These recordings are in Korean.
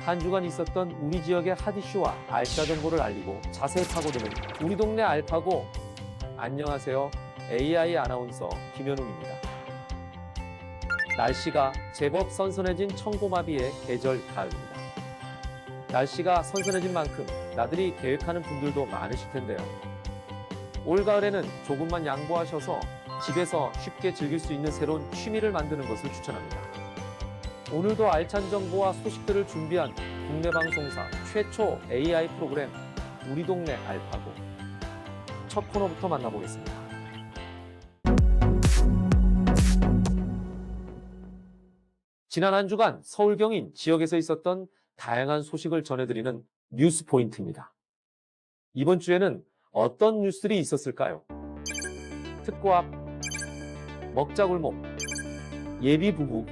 한 주간 있었던 우리 지역의 핫 이슈와 알짜 정보를 알리고 자세히 파고드는 우리 동네 알파고. 안녕하세요. AI 아나운서 김현웅입니다. 날씨가 제법 선선해진 청고마비의 계절 가을입니다. 날씨가 선선해진 만큼 나들이 계획하는 분들도 많으실 텐데요. 올가을에는 조금만 양보하셔서 집에서 쉽게 즐길 수 있는 새로운 취미를 만드는 것을 추천합니다. 오늘도 알찬 정보와 소식들을 준비한 국내 방송사 최초 AI 프로그램 우리 동네 알파고. 첫 코너부터 만나보겠습니다. 지난 한 주간 서울 경인 지역에서 있었던 다양한 소식을 전해드리는 뉴스 포인트입니다. 이번 주에는 어떤 뉴스들이 있었을까요? 특고 앞, 먹자골목, 예비부부,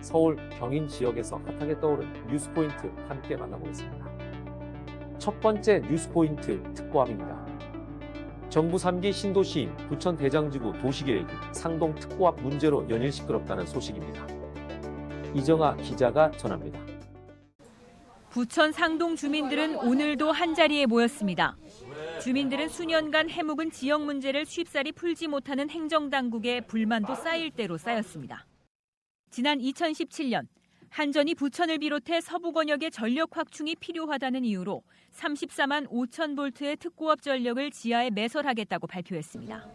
서울 경인 지역에서 핫하게 떠오른 뉴스 포인트 함께 만나보겠습니다. 첫 번째 뉴스 포인트 특고 앞입니다. 정부 3기 신도시인 부천 대장지구 도시계획이 상동 특고 앞 문제로 연일 시끄럽다는 소식입니다. 이정아 기자가 전합니다. 부천 상동 주민들은 오늘도 한자리에 모였습니다. 주민들은 수년간 해묵은 지역 문제를 쉽사리 풀지 못하는 행정당국에 불만도 쌓일 대로 쌓였습니다. 지난 2017년 한전이 부천을 비롯해 서부 권역의 전력 확충이 필요하다는 이유로 34만 5천 볼트의 특고업 전력을 지하에 매설하겠다고 발표했습니다.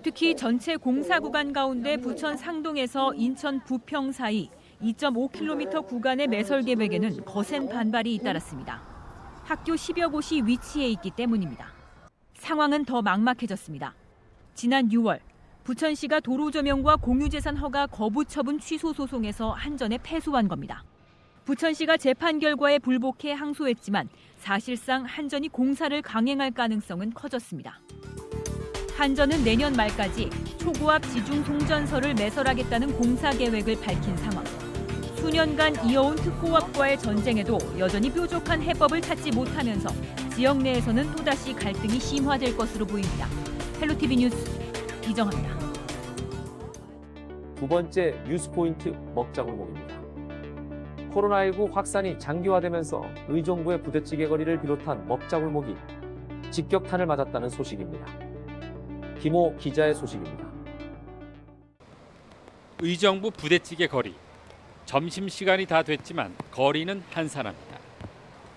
특히 전체 공사 구간 가운데 부천 상동에서 인천 부평 사이 2.5km 구간의 매설 계획에는 거센 반발이 잇따랐습니다. 학교 10여 곳이 위치해 있기 때문입니다. 상황은 더 막막해졌습니다. 지난 6월 부천시가 도로조명과 공유재산 허가 거부 처분 취소 소송에서 한전에 패소한 겁니다. 부천시가 재판 결과에 불복해 항소했지만 사실상 한전이 공사를 강행할 가능성은 커졌습니다. 한전은 내년 말까지 초고압 지중 송전설을 매설하겠다는 공사 계획을 밝힌 상황. 수년간 이어온 특고압과의 전쟁에도 여전히 뾰족한 해법을 찾지 못하면서 지역 내에서는 또다시 갈등이 심화될 것으로 보입니다. 헬로티비 뉴스 이정아입니다. 두 번째 뉴스 포인트 먹자골목입니다. 코로나19 확산이 장기화되면서 의정부의 부대찌개 거리를 비롯한 먹자골목이 직격탄을 맞았다는 소식입니다. 김호 기자의 소식입니다. 의정부 부대찌개 거리. 점심시간이 다 됐지만 거리는 한산합니다.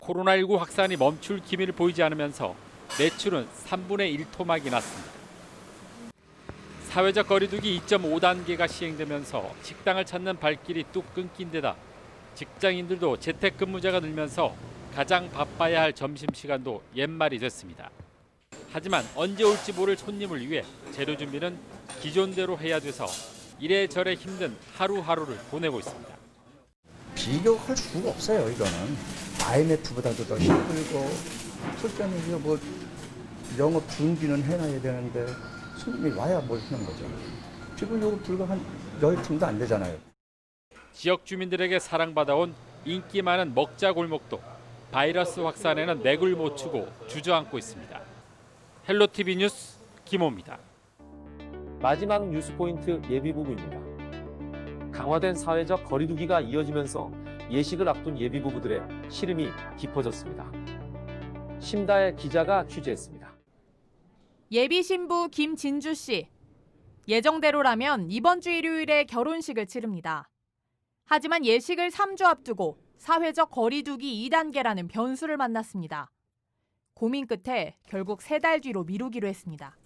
코로나19 확산이 멈출 기미를 보이지 않으면서 매출은 3분의 1 토막이 났습니다. 사회적 거리두기 2.5단계가 시행되면서 식당을 찾는 발길이 뚝 끊긴 데다 직장인들도 재택근무자가 늘면서 가장 바빠야 할 점심시간도 옛말이 됐습니다. 하지만 언제 올지 모를 손님을 위해 재료 준비는 기존대로 해야 돼서 이래저래 힘든 하루하루를 보내고 있습니다. 비교할 수가 없어요. 이거는 IMF보다도 더 힘들고 실제는 뭐 영업 준비는 해놔야 되는데 손님이 와야 뭘 하는 거죠. 지금 요거 불과 한 10팀도 안 되잖아요. 지역 주민들에게 사랑받아온 인기 많은 먹자골목도 바이러스 확산에는 맥을 못 추고 주저앉고 있습니다. 헬로티비 뉴스 김호입니다. 마지막 뉴스 포인트 예비부부입니다. 강화된 사회적 거리두기가 이어지면서 예식을 앞둔 예비부부들의 시름이 깊어졌습니다. 심다혜 기자가 취재했습니다. 예비 신부 김진주 씨. 예정대로라면 이번 주 일요일에 결혼식을 치릅니다. 하지만 예식을 3주 앞두고 사회적 거리두기 2단계라는 변수를 만났습니다. 고민 끝에 결국 3달 뒤로 미루기로 했습니다.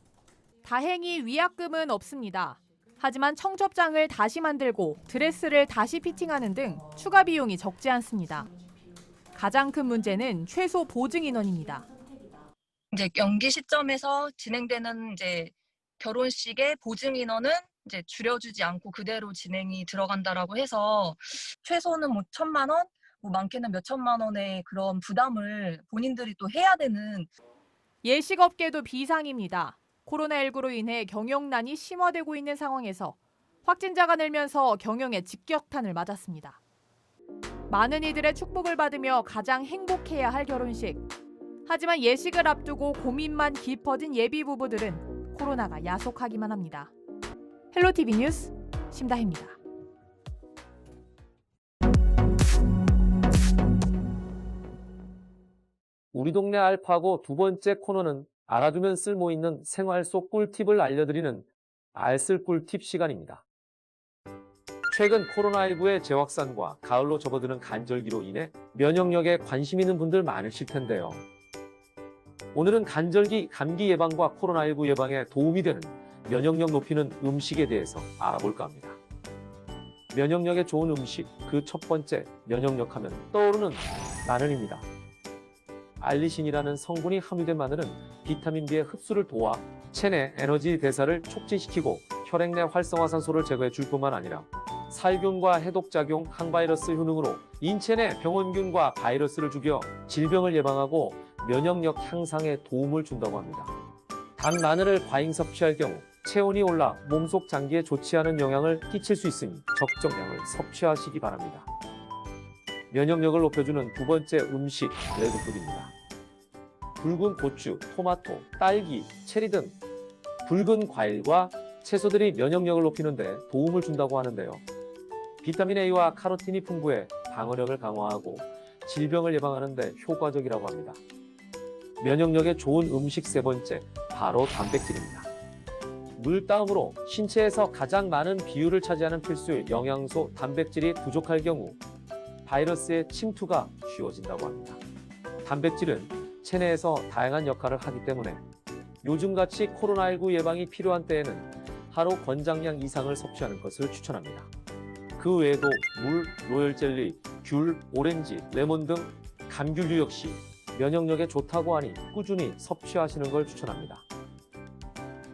다행히 위약금은 없습니다. 하지만 청첩장을 다시 만들고 드레스를 다시 피팅하는 등 추가 비용이 적지 않습니다. 가장 큰 문제는 최소 보증 인원입니다. 이제 연기 시점에서 진행되는 이제 결혼식의 보증 인원은 이제 줄여주지 않고 그대로 진행이 들어간다라고 해서 최소는 뭐 1,000만 원, 뭐 많게는 몇 천만 원의 그런 부담을 본인들이 또 해야 되는. 예식업계도 비상입니다. 코로나19로 인해 경영난이 심화되고 있는 상황에서 확진자가 늘면서 경영에 직격탄을 맞았습니다. 많은 이들의 축복을 받으며 가장 행복해야 할 결혼식. 하지만 예식을 앞두고 고민만 깊어진 예비 부부들은 코로나가 야속하기만 합니다. 헬로티비 뉴스 심다혜입니다. 우리 동네 알파고 두 번째 코너는 알아두면 쓸모 있는 생활 속 꿀팁을 알려드리는 알쓸 꿀팁 시간입니다. 최근 코로나19의 재확산과 가을로 접어드는 간절기로 인해 면역력에 관심 있는 분들 많으실 텐데요. 오늘은 간절기 감기 예방과 코로나19 예방에 도움이 되는 면역력 높이는 음식에 대해서 알아볼까 합니다. 면역력에 좋은 음식, 그 첫 번째 면역력 하면 떠오르는 마늘입니다. 알리신이라는 성분이 함유된 마늘은 비타민 B의 흡수를 도와 체내 에너지 대사를 촉진시키고 혈액 내 활성화산소를 제거해 줄 뿐만 아니라 살균과 해독작용, 항바이러스 효능으로 인체 내 병원균과 바이러스를 죽여 질병을 예방하고 면역력 향상에 도움을 준다고 합니다. 단 마늘을 과잉 섭취할 경우 체온이 올라 몸속 장기에 좋지 않은 영향을 끼칠 수 있으니 적정량을 섭취하시기 바랍니다. 면역력을 높여주는 두 번째 음식, 레드푸드입니다. 붉은 고추, 토마토, 딸기, 체리 등 붉은 과일과 채소들이 면역력을 높이는 데 도움을 준다고 하는데요. 비타민 A와 카로틴이 풍부해 방어력을 강화하고 질병을 예방하는 데 효과적이라고 합니다. 면역력에 좋은 음식 세 번째, 바로 단백질입니다. 물 다음으로 신체에서 가장 많은 비율을 차지하는 필수 영양소 단백질이 부족할 경우 바이러스의 침투가 쉬워진다고 합니다. 단백질은 체내에서 다양한 역할을 하기 때문에 요즘같이 코로나19 예방이 필요한 때에는 하루 권장량 이상을 섭취하는 것을 추천합니다. 그 외에도 물, 로열젤리, 귤, 오렌지, 레몬 등 감귤류 역시 면역력에 좋다고 하니 꾸준히 섭취하시는 걸 추천합니다.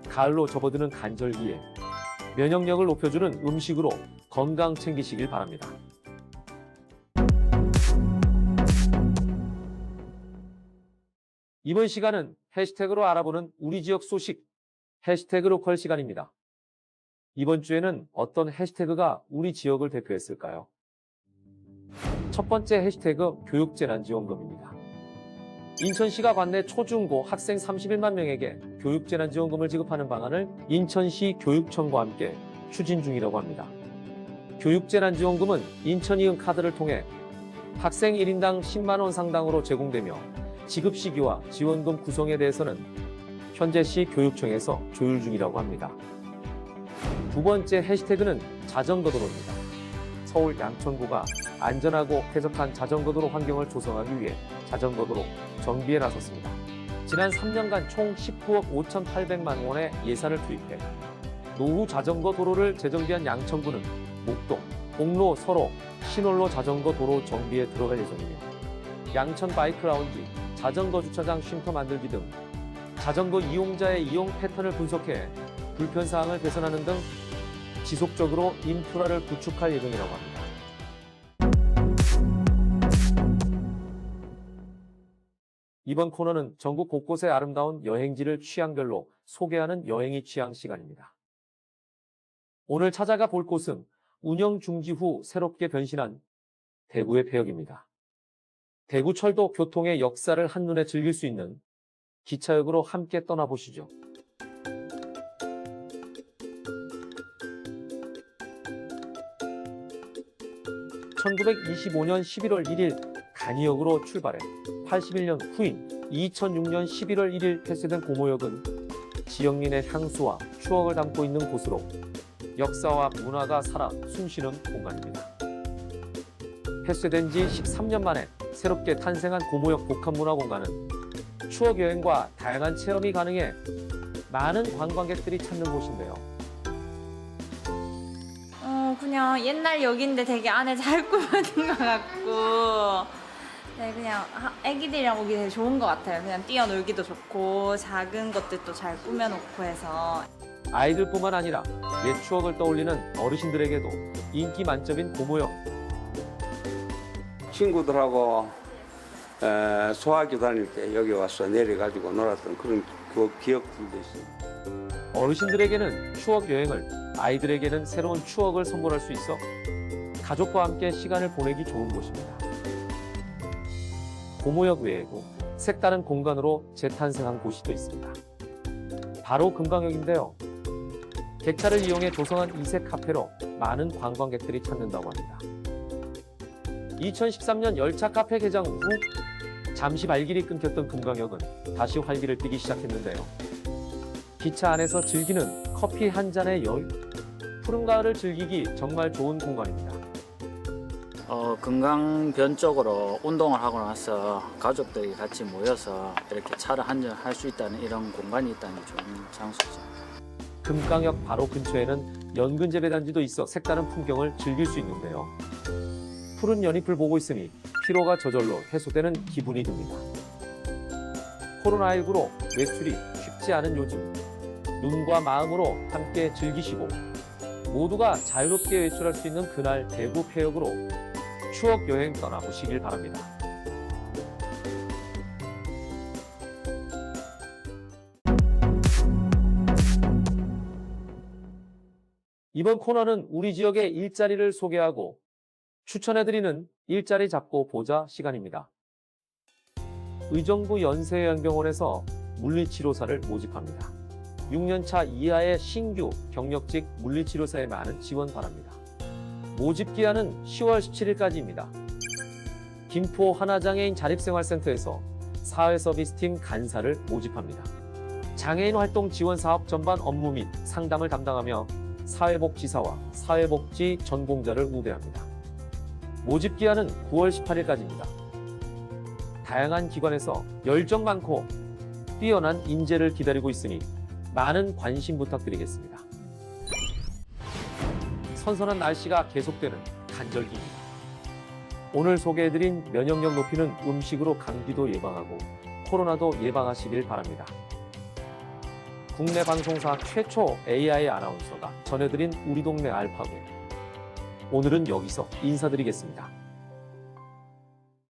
가을로 접어드는 간절기에 면역력을 높여주는 음식으로 건강 챙기시길 바랍니다. 이번 시간은 해시태그로 알아보는 우리 지역 소식, 해시태그 로컬 시간입니다. 이번 주에는 어떤 해시태그가 우리 지역을 대표했을까요? 첫 번째 해시태그 교육재난지원금입니다. 인천시가 관내 초중고 학생 31만 명에게 교육재난지원금을 지급하는 방안을 인천시 교육청과 함께 추진 중이라고 합니다. 교육재난지원금은 인천이은 카드를 통해 학생 1인당 10만 원 상당으로 제공되며 지급 시기와 지원금 구성에 대해서는 현재 시 교육청에서 조율 중이라고 합니다. 두 번째 해시태그는 자전거도로입니다. 서울 양천구가 안전하고 쾌적한 자전거도로 환경을 조성하기 위해 자전거도로 정비에 나섰습니다. 지난 3년간 총 19억 5,800만 원의 예산을 투입해 노후 자전거 도로를 재정비한 양천구는 목동, 공로, 서로, 신홀로 자전거 도로 정비에 들어갈 예정이며 양천 바이크 라운지, 자전거 주차장 쉼터 만들기 등 자전거 이용자의 이용 패턴을 분석해 불편사항을 개선하는 등 지속적으로 인프라를 구축할 예정이라고 합니다. 이번 코너는 전국 곳곳의 아름다운 여행지를 취향별로 소개하는 여행이 취향 시간입니다. 오늘 찾아가 볼 곳은 운영 중지 후 새롭게 변신한 대구의 폐역입니다. 대구철도 교통의 역사를 한눈에 즐길 수 있는 기차역으로 함께 떠나보시죠. (1925년 11월 1일) 간이역으로 출발해 81년 후인 2006년 11월 1일 폐쇄된 고모역은 지역민의 향수와 추억을 담고 있는 곳으로 역사와 문화가 살아 숨쉬는 공간입니다. 폐쇄된 지 13년 만에 새롭게 탄생한 고모역 복합문화공간은 추억 여행과 다양한 체험이 가능해 많은 관광객들이 찾는 곳인데요. 그냥 옛날 역인데 되게 안에 잘 꾸며진 것 같고 네, 그냥 애기들이랑 오기 되게 좋은 것 같아요. 그냥 뛰어놀기도 좋고 작은 것들도 잘 꾸며놓고 해서 아이들뿐만 아니라 옛 추억을 떠올리는 어르신들에게도 인기 만점인 고모역. 친구들하고 소화기 다닐 때 여기 와서 내려가지고 놀았던 그런 그 기억들도 있어요. 어르신들에게는 추억 여행을, 아이들에게는 새로운 추억을 선물할 수 있어 가족과 함께 시간을 보내기 좋은 곳입니다. 고모역 외에도 색다른 공간으로 재탄생한 곳이 또 있습니다. 바로 금강역인데요. 객차를 이용해 조성한 이색 카페로 많은 관광객들이 찾는다고 합니다. 2013년 열차 카페 개장 후 잠시 발길이 끊겼던 금강역은 다시 활기를 띠기 시작했는데요. 기차 안에서 즐기는 커피 한 잔의 여유. 푸른 가을을 즐기기 정말 좋은 공간입니다. 금강변 쪽으로 운동을 하고 나서 가족들이 같이 모여서 이렇게 차를 한잔 할 수 있다는 이런 공간이 있다는 게 좋은 장소죠. 금강역 바로 근처에는 연근 재배단지도 있어 색다른 풍경을 즐길 수 있는데요. 푸른 연잎을 보고 있으니 피로가 저절로 해소되는 기분이 듭니다. 코로나19로 외출이 쉽지 않은 요즘, 눈과 마음으로 함께 즐기시고 모두가 자유롭게 외출할 수 있는 그날 대구 폐역으로 추억 여행 떠나보시길 바랍니다. 이번 코너는 우리 지역의 일자리를 소개하고 추천해드리는 일자리 잡고 보자 시간입니다. 의정부 연세요양병원에서 물리치료사를 모집합니다. 6년차 이하의 신규 경력직 물리치료사에 많은 지원 바랍니다. 모집 기한은 10월 17일까지입니다. 김포 하나장애인 자립생활센터에서 사회서비스팀 간사를 모집합니다. 장애인 활동 지원 사업 전반 업무 및 상담을 담당하며 사회복지사와 사회복지 전공자를 우대합니다. 모집 기한은 9월 18일까지입니다. 다양한 기관에서 열정 많고 뛰어난 인재를 기다리고 있으니 많은 관심 부탁드리겠습니다. 선선한 날씨가 계속되는 간절기입니다. 오늘 소개해드린 면역력 높이는 음식으로 감기도 예방하고 코로나도 예방하시길 바랍니다. 국내 방송사 최초 AI 아나운서가 전해드린 우리 동네 알파고. 오늘은 여기서 인사드리겠습니다.